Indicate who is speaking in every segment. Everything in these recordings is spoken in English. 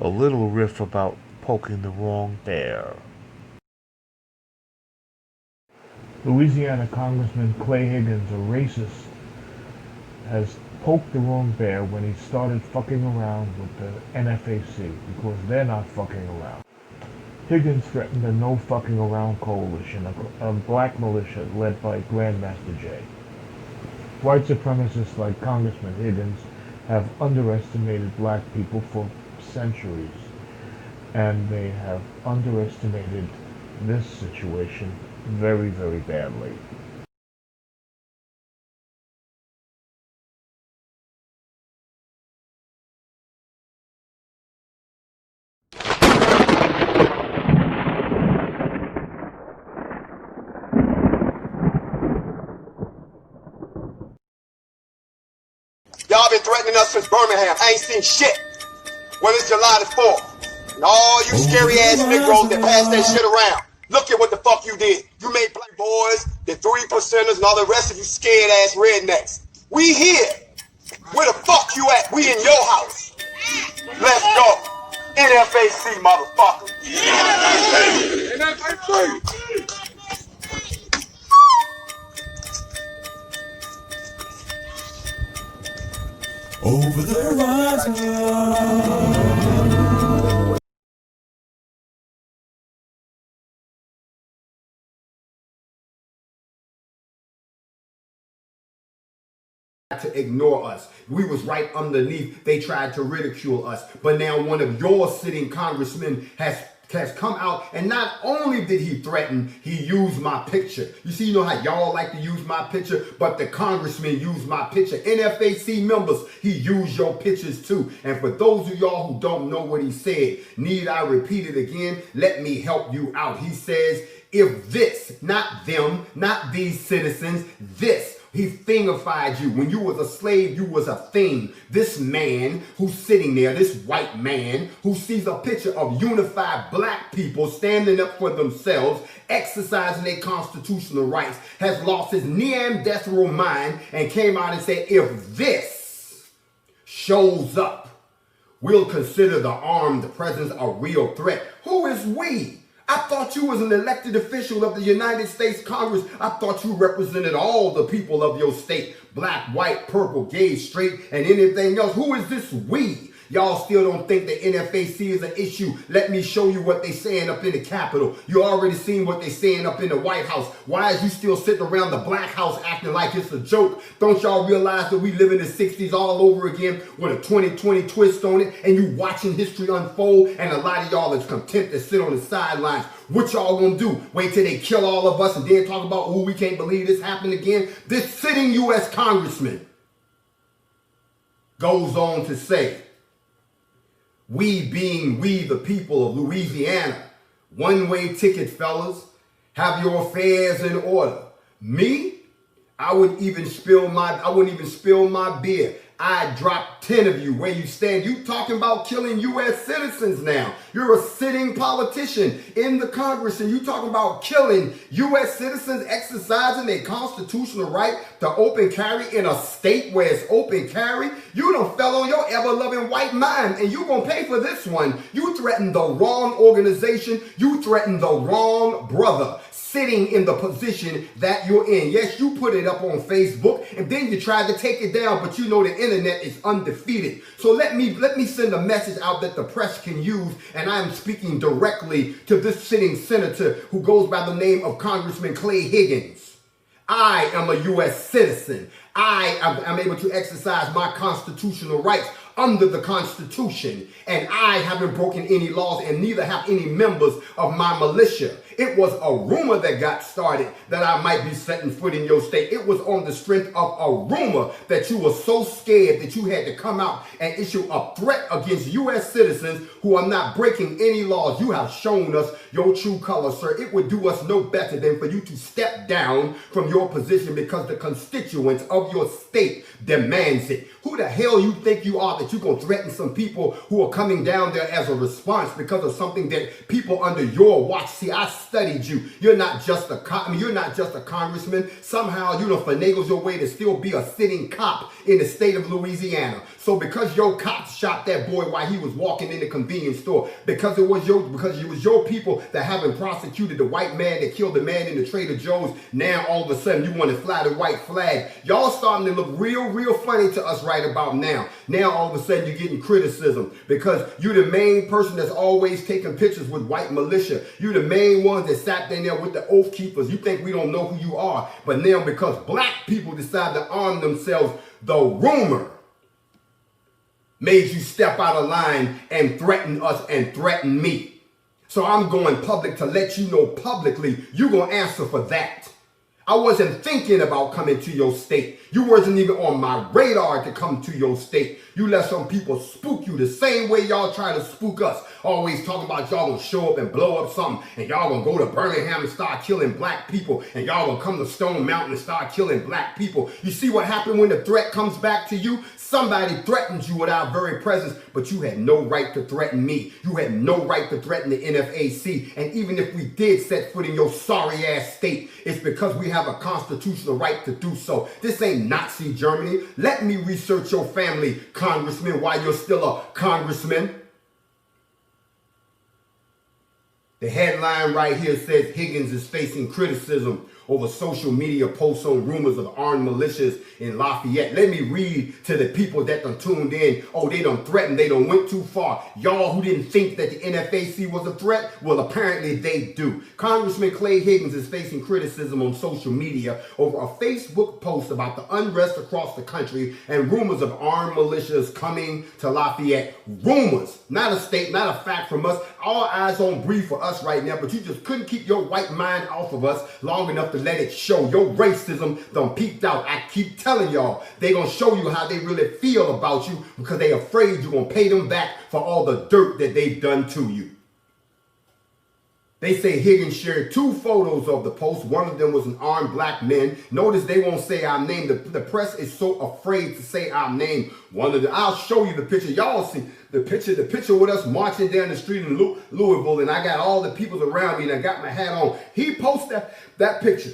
Speaker 1: A little riff about poking the wrong bear. Louisiana Congressman Clay Higgins, a racist, has poked the wrong bear when he started fucking around with the NFAC because they're not fucking around. Higgins threatened a no fucking around coalition, a black militia led by Grandmaster Jay. White supremacists like Congressman Higgins have underestimated black people for centuries, and they have underestimated this situation very, very badly.
Speaker 2: Y'all been threatening us since Birmingham. I ain't seen shit. Well, it's July the 4th. And all you scary ass Negroes that pass that shit around. Look at what the fuck you did. You made black boys, the 3%ers, and all the rest of you scared ass rednecks. We here. Where the fuck you at? We in your house. Let's go. NFAC, motherfucker. NFAC.
Speaker 3: Over the horizon.
Speaker 4: To ignore us. We was right underneath. They tried to ridicule us. But now one of your sitting congressmen has come out, and not only did he threaten, he used my picture. You see, you know how y'all like to use my picture, but the congressman used my picture. NFAC members, he used your pictures too. And for those of y'all who don't know what he said, need I repeat it again? Let me help you out. He says, if this, not them, not these citizens, this, he thingified you. When you was a slave, you was a thing. This man who's sitting there, this white man who sees a picture of unified black people standing up for themselves, exercising their constitutional rights, has lost his Neanderthal mind and came out and said, if this shows up, we'll consider the armed presence a real threat. Who is we? I thought you was an elected official of the United States Congress. I thought you represented all the people of your state. Black, white, purple, gay, straight, and anything else. Who is this we? Y'all still don't think the NFAC is an issue. Let me show you what they saying up in the Capitol. You already seen what they saying up in the White House. Why is you still sitting around the Black House acting like it's a joke? Don't y'all realize that we live in the 60s all over again with a 2020 twist on it, and you watching history unfold, and a lot of y'all is content to sit on the sidelines. What y'all gonna do? Wait till they kill all of us and then talk about, oh, we can't believe this happened again? This sitting U.S. congressman goes on to say, we being we the people of Louisiana, one-way ticket, fellas, have your affairs in order. Me, I wouldn't even spill my beer. I drop 10 of you where you stand. You talking about killing U.S. citizens now. You're a sitting politician in the Congress, and you talking about killing U.S. citizens exercising their constitutional right to open carry in a state where it's open carry. You done fell on your ever-loving white mind, and you gonna pay for this one. You threatened the wrong organization. You threatened the wrong brother sitting in the position that you're in. Yes, you put it up on Facebook, and then you tried to take it down, but you know the internet is undefeated. So let me send a message out that the press can use, and I'm speaking directly to this sitting senator who goes by the name of Congressman Clay Higgins. I am a U.S. citizen. I am able to exercise my constitutional rights under the Constitution, and I haven't broken any laws, and neither have any members of my militia. It was a rumor that got started that I might be setting foot in your state. It was on the strength of a rumor that you were so scared that you had to come out and issue a threat against U.S. citizens who are not breaking any laws. You have shown us your true colors, sir. It would do us no better than for you to step down from your position, because the constituents of of your state demands it. Who the hell you think you are that you're going to threaten some people who are coming down there as a response because of something that people under your watch see? I studied you. You're not just a you're not just a congressman. Somehow you don't finagle your way to still be a sitting cop in the state of Louisiana. So because your cops shot that boy while he was walking in the convenience store, because it was your people that haven't prosecuted the white man that killed the man in the Trader Joe's, now all of a sudden you want to fly the white flag. Y'all starting to look real funny to us right about now. Now all of a sudden you're getting criticism because you're the main person that's always taking pictures with white militia. You're the main ones that sat in there with the oath keepers. You think we don't know who you are. But now because black people decide to arm themselves, the rumor made you step out of line and threaten us and threaten me. So I'm going public to let you know publicly you're going to answer for that. I wasn't thinking about coming to your state. You wasn't even on my radar to come to your state. You let some people spook you the same way y'all try to spook us. Always talking about y'all gonna show up and blow up something, and y'all gonna go to Birmingham and start killing black people, and y'all gonna come to Stone Mountain and start killing black people. You see what happened when the threat comes back to you? Somebody threatened you with our very presence, but you had no right to threaten me. You had no right to threaten the NFAC. And even if we did set foot in your sorry ass state, it's because we have a constitutional right to do so. This ain't Nazi Germany. Let me research your family, Congressman, while you're still a congressman. The headline right here says Higgins is facing criticism over social media posts on rumors of armed militias in Lafayette. Let me read to the people that done tuned in. Oh, they done threatened. They done went too far. Y'all who didn't think that the NFAC was a threat, well, apparently they do. Congressman Clay Higgins is facing criticism on social media over a Facebook post about the unrest across the country and rumors of armed militias coming to Lafayette. Rumors, not a state, not a fact from us. All eyes on breathe for us right now, but you just couldn't keep your white mind off of us long enough to let it show. Your racism done peeked out. I keep telling y'all, they gonna show you how they really feel about you because they afraid you're gonna pay them back for all the dirt that they've done to you. They say Higgins shared 2 photos of the post. One of them was an armed black man. Notice they won't say our name. The press is so afraid to say our name. I'll show you the picture. Y'all see the picture with us marching down the street in Louisville, and I got all the people around me, and I got my hat on. He posted that picture.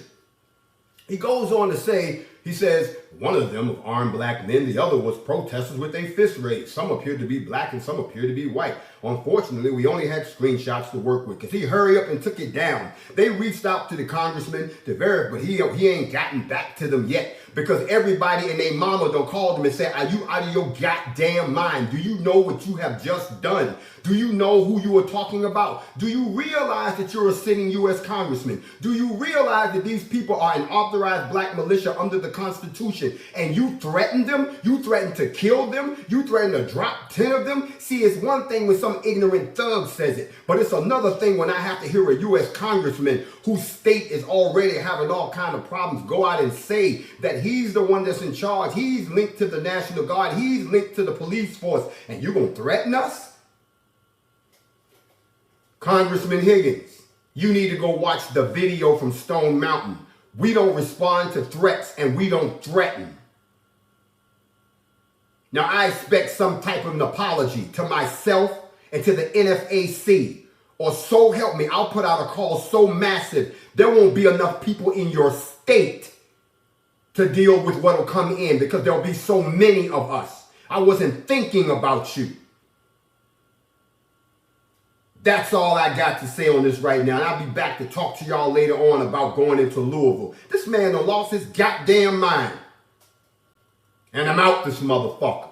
Speaker 4: He goes on to say, he says, one of them was armed black men, the other was protesters with their fists raised. Some appeared to be black and some appeared to be white. Unfortunately, we only had screenshots to work with because he hurried up and took it down. They reached out to the congressman to verify, but he ain't gotten back to them yet because everybody and their mama don't call them and say, are you out of your goddamn mind? Do you know what you have just done? Do you know who you are talking about? Do you realize that you're a sitting U.S. congressman? Do you realize that these people are an authorized black militia under the Constitution and you threaten them? You threaten to kill them? You threaten to drop 10 of them? See, it's one thing when some ignorant thug says it, but it's another thing when I have to hear a U.S. congressman whose state is already having all kind of problems go out and say that he's the one that's in charge. He's linked to the National Guard. He's linked to the police force. And you're going to threaten us? Congressman Higgins, you need to go watch the video from Stone Mountain. We don't respond to threats and we don't threaten. Now, I expect some type of an apology to myself and to the NFAC, or so help me, I'll put out a call so massive, there won't be enough people in your state to deal with what will come in because there'll be so many of us. I wasn't thinking about you. That's all I got to say on this right now. And I'll be back to talk to y'all later on about going into Louisville. This man done lost his goddamn mind. And I'm out this motherfucker.